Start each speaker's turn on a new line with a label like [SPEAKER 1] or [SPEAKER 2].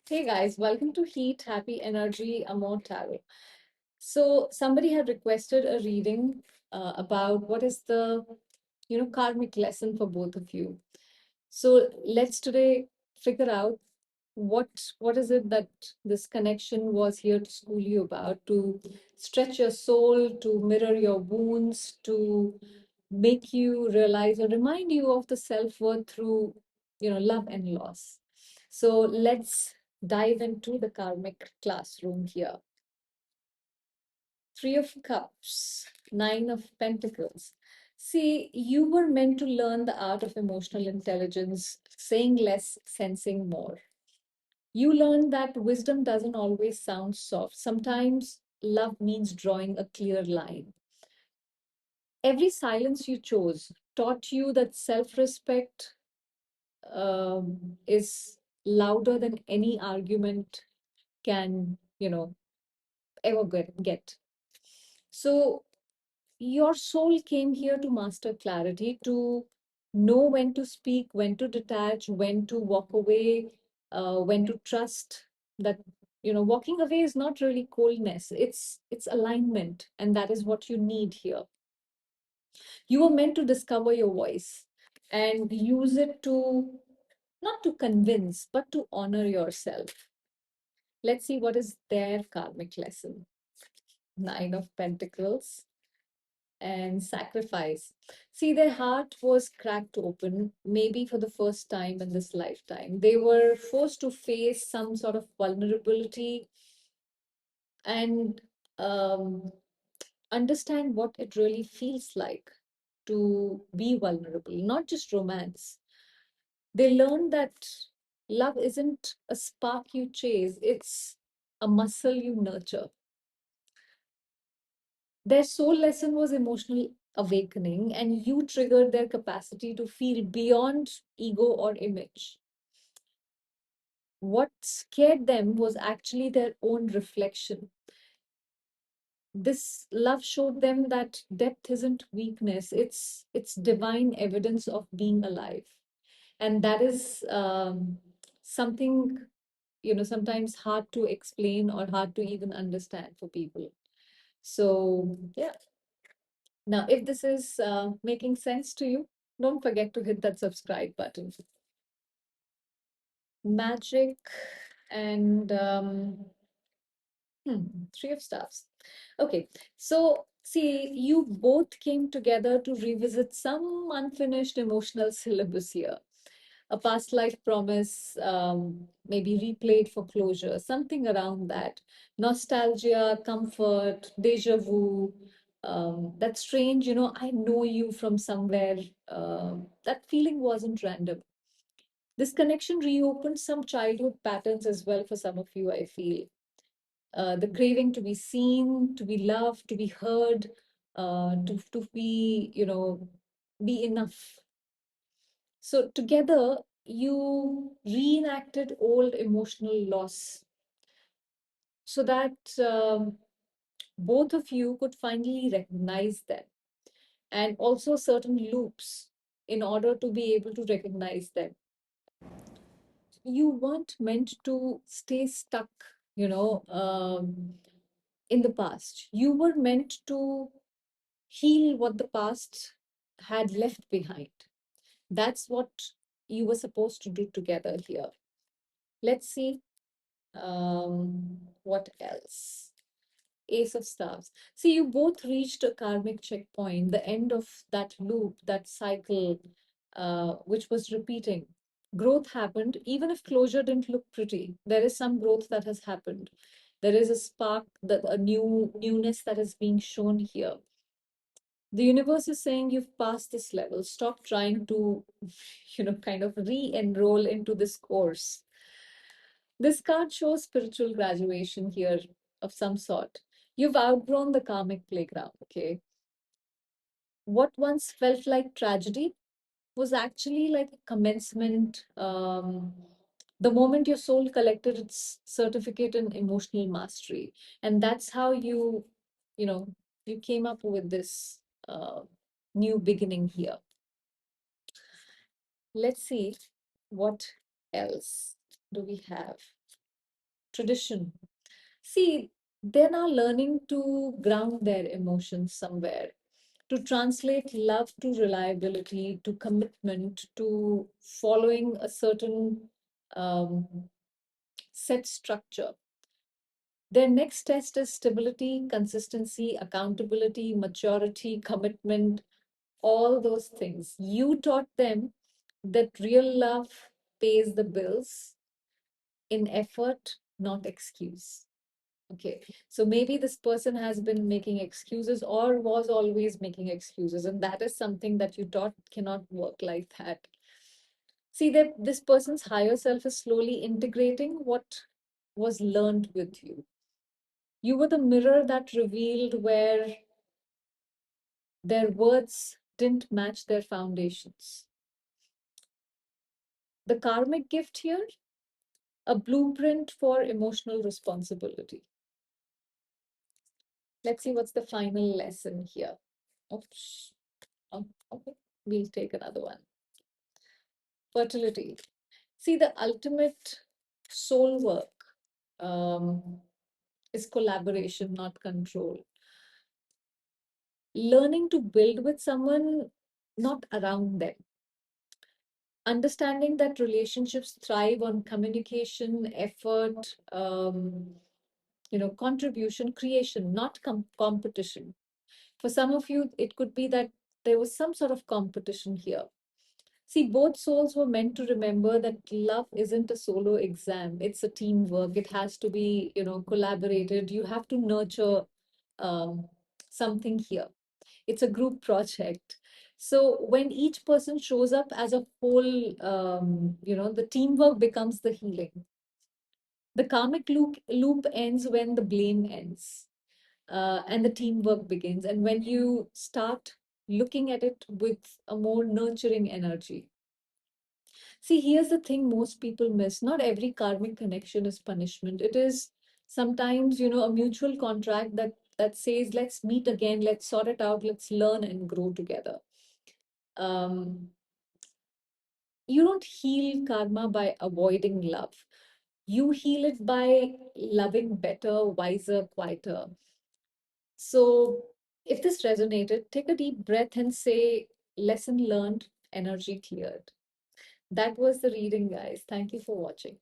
[SPEAKER 1] Hey guys, welcome to Heat, Happy Energy, Amor Tarot. So somebody had requested a reading about what is the karmic lesson for both of you. So let's today figure out what what is it that this connection was here to school you about, to stretch your soul, to mirror your wounds, to make you realize or remind you of the self-worth through love and loss. So let's dive into the karmic classroom here. Three of Cups, Nine of Pentacles. See, you were meant to learn the art of emotional intelligence, saying less, sensing more. You learned that wisdom doesn't always sound soft. Sometimes love means drawing a clear line. Every silence you chose taught you that self respect is louder than any argument can, ever get. So, your soul came here to master clarity, to know when to speak, when to detach, when to walk away, when to trust that walking away is not really coldness, it's alignment, and that is what you need here. You were meant to discover your voice and use it to not to convince but to honor yourself. Let's see what is their karmic lesson. Nine of Pentacles and sacrifice. See, their heart was cracked open, maybe for the first time in this lifetime. They were forced to face some sort of vulnerability and um, understand what it really feels like to be vulnerable, not just romance. They learned that love isn't a spark you chase, it's a muscle you nurture. Their soul lesson was emotional awakening, and you triggered their capacity to feel beyond ego or image. What scared them was actually their own reflection. This love showed them that depth isn't weakness, it's divine evidence of being alive. And that is something sometimes hard to explain or hard to even understand for people. So yeah. Now, if this is making sense to you, don't forget to hit that subscribe button. Magic and Three of Staffs. Okay, so see, you both came together to revisit some unfinished emotional syllabus here. A past life promise, maybe replayed for closure, something around that. Nostalgia, comfort, deja vu. That strange, I know you from somewhere. That feeling wasn't random. This connection reopened some childhood patterns as well for some of you, I feel. The craving to be seen, to be loved, to be heard, to be, be enough. So together, you reenacted old emotional loss so that both of you could finally recognize them, and also certain loops in order to be able to recognize them. You weren't meant to stay stuck, you know, um, in the past. You were meant to heal what the past had left behind. That's what you were supposed to do together here. Let's see what else. Ace of Stars. See, you both reached a karmic checkpoint, the end of that loop, that cycle, which was repeating. Growth happened, even if closure didn't look pretty. There is some growth that has happened. There is a spark, that a newness that is being shown here. The universe is saying you've passed this level. Stop trying to, kind of re-enroll into this course. This card shows spiritual graduation here of some sort. You've outgrown the karmic playground, okay? What once felt like tragedy was actually like a commencement. The moment your soul collected its certificate in emotional mastery. And that's how you know, you came up with this new beginning here. Let's see what else do we have. tradition. See, they're now learning to ground their emotions somewhere, to translate love to reliability, to commitment, to following a certain um, set structure. Their next test is stability, consistency, accountability, maturity, commitment, all those things. You taught them that real love pays the bills in effort, not excuse. Okay, so maybe this person has been making excuses or was always making excuses, and that is something that you taught cannot work like that. See that this person's higher self is slowly integrating what was learned with you. You were the mirror that revealed where their words didn't match their foundations. The karmic gift here, a blueprint for emotional responsibility. Let's see what's the final lesson here. Oops. Oh, okay, we'll take another one. Fertility. See, the ultimate soul work is collaboration, not control. Learning to build with someone, not around them. Understanding that relationships thrive on communication, effort, contribution, creation, not competition. For some of you, it could be that there was some sort of competition here. See, both souls were meant to remember that love isn't a solo exam. It's a teamwork. It has to be, collaborated. You have to nurture um, something here. It's a group project. So when each person shows up as a whole, the teamwork becomes the healing. The karmic loop ends when the blame ends, and the teamwork begins. And when you start looking at it with a more nurturing energy. See, here's the thing most people miss. Not every karmic connection is punishment. It is sometimes, a mutual contract that says, let's meet again, let's sort it out, let's learn and grow together. Um, you don't heal karma by avoiding love. You heal it by loving better, wiser, quieter. So if this resonated, take a deep breath and say, lesson learned, energy cleared. That was the reading, guys. Thank you for watching.